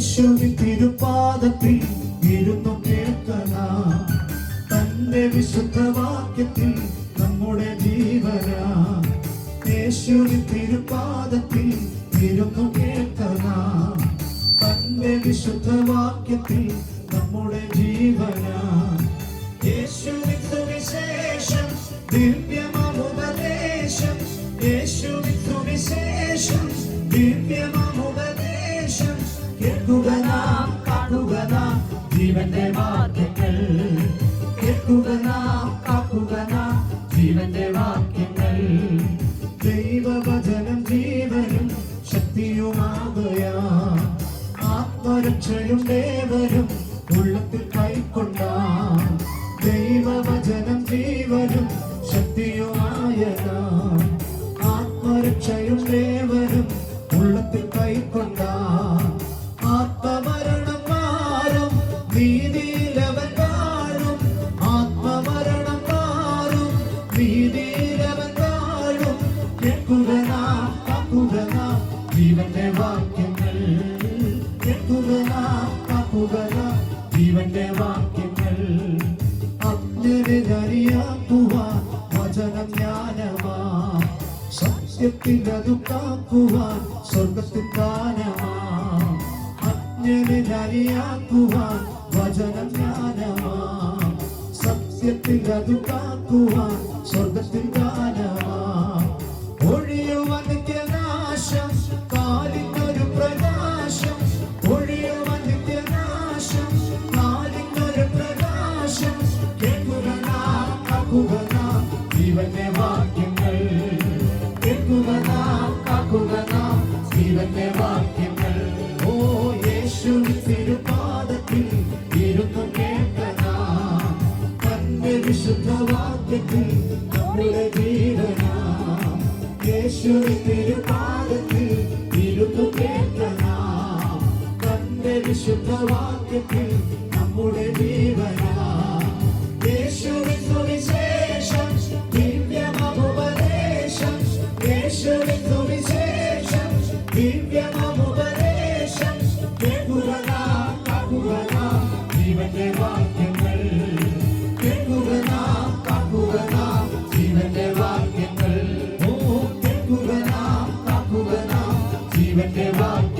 യേശുവിൻ തിരുപാദത്തിൽ ഇരുന്നു കേൾക്കണം. തന്റെ വിശുദ്ധവാക്യത്തിൽ നമ്മുടെ ജീവനാ. യേശുവിൻ തിരുപാദത്തിൽ ഇരുന്നു കേൾക്കണം. തന്റെ വിശുദ്ധവാക്യത്തിൽ നമ്മുടെ ജീവനാ. യേശുവിൻ സുവിശേഷം ദിവ്യമാമുപദേശം. യേശുവിൻ സുവിശേഷം ദിവ്യമാമുപദേശം. കേൾക്കുക നാം, കാക്കുക നാം ജീവന്റെ വാക്യങ്ങൾ. കേൾക്കുക നാം, കാക്കുക നാം ജീവന്റെ വാക്യങ്ങൾ. ദൈവവചനം ജീവനും ശക്തിയുമാകുയാ. ആത്മരക്ഷയും ദേവനും ഉള്ളത്തിൽ കൈക്കൊണ്ടാം. ദൈവവചനം ജീവനും ശക്തിയുമായതാ. ആത്മരക്ഷയും ദേവനും ഉള്ളത്തിൽ കൈക്കൊണ്ടാം. ആത്മമരണം മാറും, നീതിയിലവൻ വാഴും. ആത്മമരണം മാറും, നീതിയിലവൻ വാഴും. കേൾക്കുക നാം, കാക്കുക നാം ജീവന്റെ വാക്യങ്ങൾ. കേൾക്കുക നാം, കാക്കുക നാം ജീവന്റെ വാക്യങ്ങൾ. അജ്ഞരിയാക്കുവാൻ വചനം ജ്ഞാനമാ. സത്യത്തിൽ അതു കാക്കുവാൻ സ്വർഗത്തിൽ ദാനമാ. അജ്ഞരിയാക്കുവാൻ വചനം ജ്ഞാനമാ. സത്യത്തിൽ അതു കാക്കുവാൻ സ്വർഗത്തിൽ ദാനമാ. ഒഴിയുവാൻ നിത്യനാശം, കാലിനൊരു പ്രകാശം. ഒഴിയുവാൻ നിത്യനാശം, കാലിനൊരു പ്രകാശം. കേൾക്കുക നാം, കാക്കുക നാം ജീവന്റെ വാക്യങ്ങൾ. കേൾക്കുക നാം, കാക്കുക നാം ജീവന്റെ വാക്യങ്ങൾ. ഓ യേശുവിൻ തിരുപാദത്തിൽ ഇരുന്നു കേൾക്കണം. തന്റെ വിശുദ്ധവാക്യത്തിൽ നമ്മുടെ ജീവനാ. യേശുവിൻ തിരുപാദത്തിൽ ഇരുന്നു കേൾക്കണം. തന്റെ വിശുദ്ധവാക്യത്തിൽ നമ്മുടെ ജീവനാ. യേശുവിൻ സുവിശേഷം ദിവ്യമാമുപദേശം. യേശുവിൻ സുവിശേഷം ദിവ്യമാമുപദേശം. കേൾക്കുക നാം, കാക്കുക നാം ജീവന്റെ വാക്യങ്ങൾ. കേൾക്കുക നാം, കാക്കുക നാം ജീവന്റെ വാക്യങ്ങൾ. ഓ കേൾക്കുക നാം, കാക്കുക നാം ജീവന്റെ വാക്യങ്ങൾ.